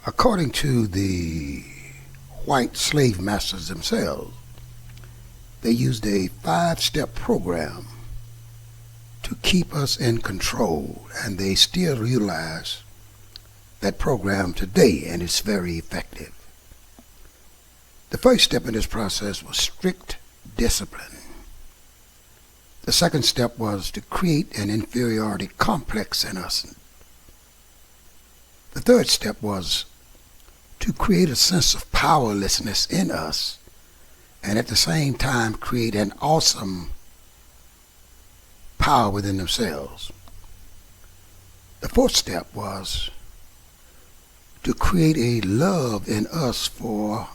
According to the white slave masters themselves, they used a 5-step program to keep us in control, and they still utilize that program today, and it's very effective. The first step in this process was strict discipline. The second step was to create an inferiority complex in us. The third step was to create a sense of powerlessness in us, and at the same time create an awesome power within themselves. The fourth step was to create a love in us for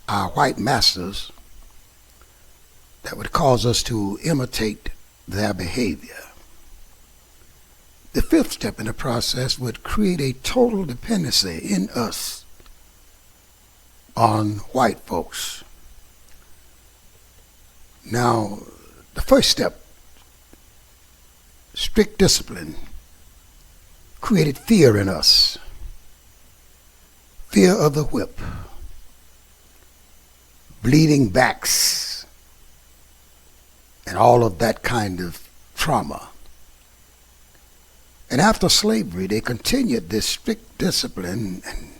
our white masters that would cause us to imitate their behavior. The fifth step in the process would create a total dependency in us on white folks. Now, the first step, strict discipline, created fear in us. Fear of the whip, bleeding backs, and all of that kind of trauma. And after slavery, they continued this strict discipline and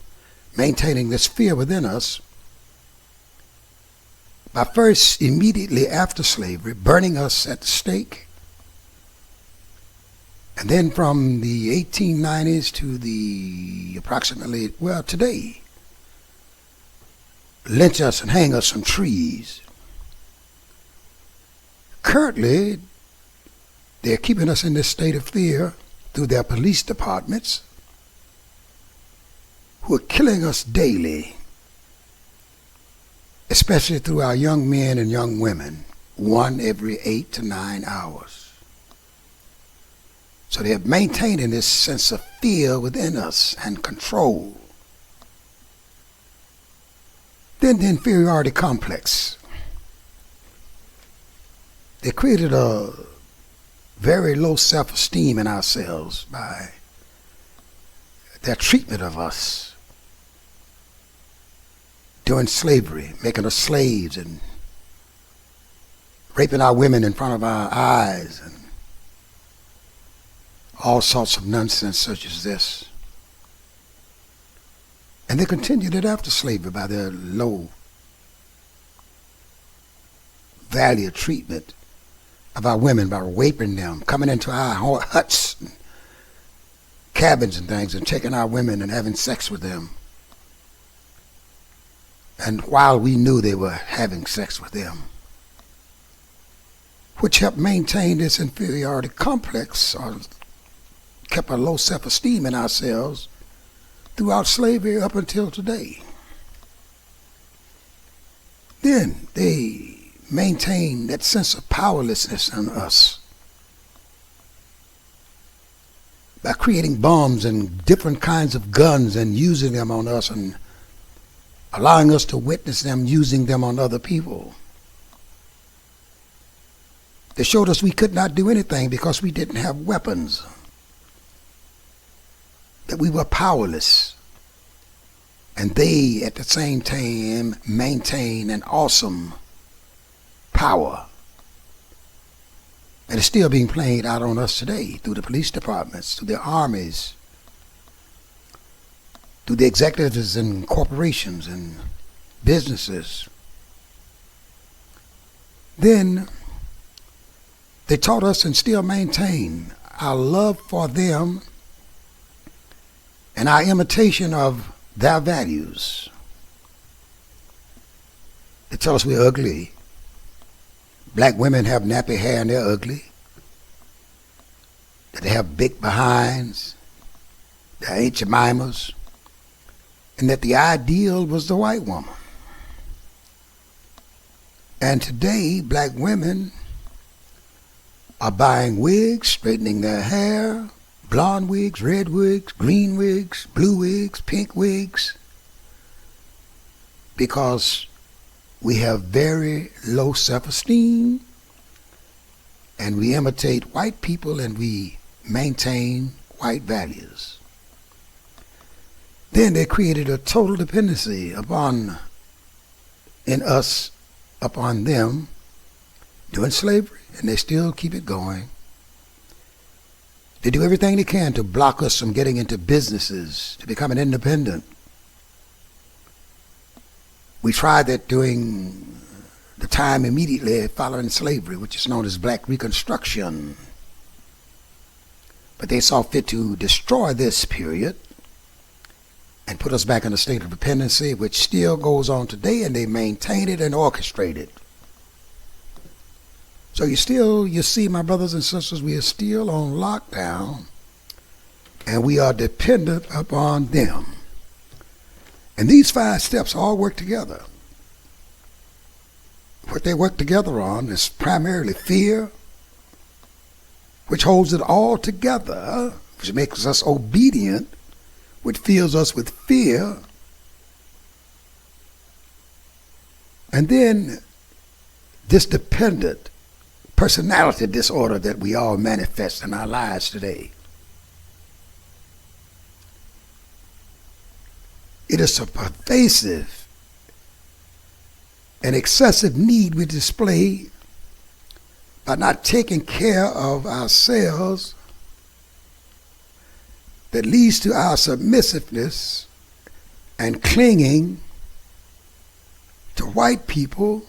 maintaining this fear within us by first, immediately after slavery, burning us at the stake. And then from the 1890s to the approximately, well, today, lynch us and hang us from trees. Currently, they're keeping us in this state of fear through their police departments, who are killing us daily, especially through our young men and young women, one every 8 to 9 hours. So they're maintaining this sense of fear within us and control. Then the inferiority complex. They created a very low self-esteem in ourselves by their treatment of us during slavery, making us slaves and raping our women in front of our eyes and all sorts of nonsense such as this. And they continued it after slavery by their low value treatment of our women, by raping them, coming into our huts, and cabins and things, and taking our women and having sex with them. And while we knew they were having sex with them, which helped maintain this inferiority complex, or kept a low self-esteem in ourselves throughout slavery up until today. Then they maintain that sense of powerlessness in us by creating bombs and different kinds of guns and using them on us and allowing us to witness them using them on other people. They showed us we could not do anything because we didn't have weapons, that we were powerless. And they, at the same time, maintain an awesome power that is still being played out on us today through the police departments, through the armies, through the executives and corporations and businesses. Then they taught us and still maintain our love for them and our imitation of their values. They tell us we're ugly. Black women have nappy hair and they're ugly. That they have big behinds. They ain't Jemimas. And that the ideal was the white woman. And today, black women are buying wigs, straightening their hair, blonde wigs, red wigs, green wigs, blue wigs, pink wigs, because we have very low self-esteem and we imitate white people and we maintain white values. Then they created a total dependency in us upon them during slavery, and they still keep it going. They do everything they can to block us from getting into businesses, to becoming independent. We tried that during the time immediately following slavery, which is known as Black Reconstruction. But they saw fit to destroy this period and put us back in a state of dependency, which still goes on today, and they maintain it and orchestrate it. So you see, my brothers and sisters, we are still on lockdown, and we are dependent upon them. And these 5 steps all work together. What they work together on is primarily fear, which holds it all together, which makes us obedient, which fills us with fear. And then this dependent personality disorder that we all manifest in our lives today. It is a pervasive and excessive need we display by not taking care of ourselves that leads to our submissiveness and clinging to white people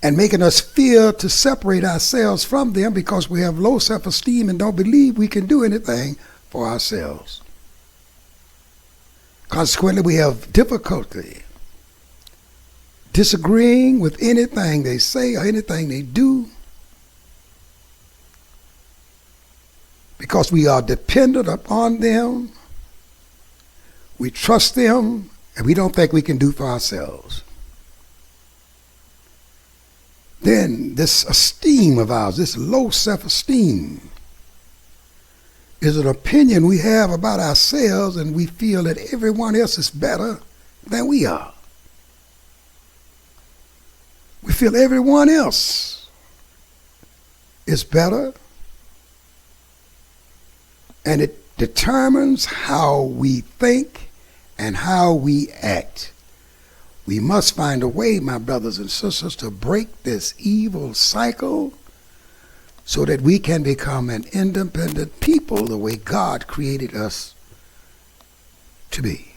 and making us fear to separate ourselves from them because we have low self-esteem and don't believe we can do anything for ourselves. Consequently, we have difficulty disagreeing with anything they say or anything they do because we are dependent upon them, we trust them, and we don't think we can do for ourselves. Then this esteem of ours, this low self-esteem, is an opinion we have about ourselves, and we feel that everyone else is better than we are. We feel everyone else is better, and it determines how we think and how we act. We must find a way, my brothers and sisters, to break this evil cycle so that we can become an independent people the way God created us to be.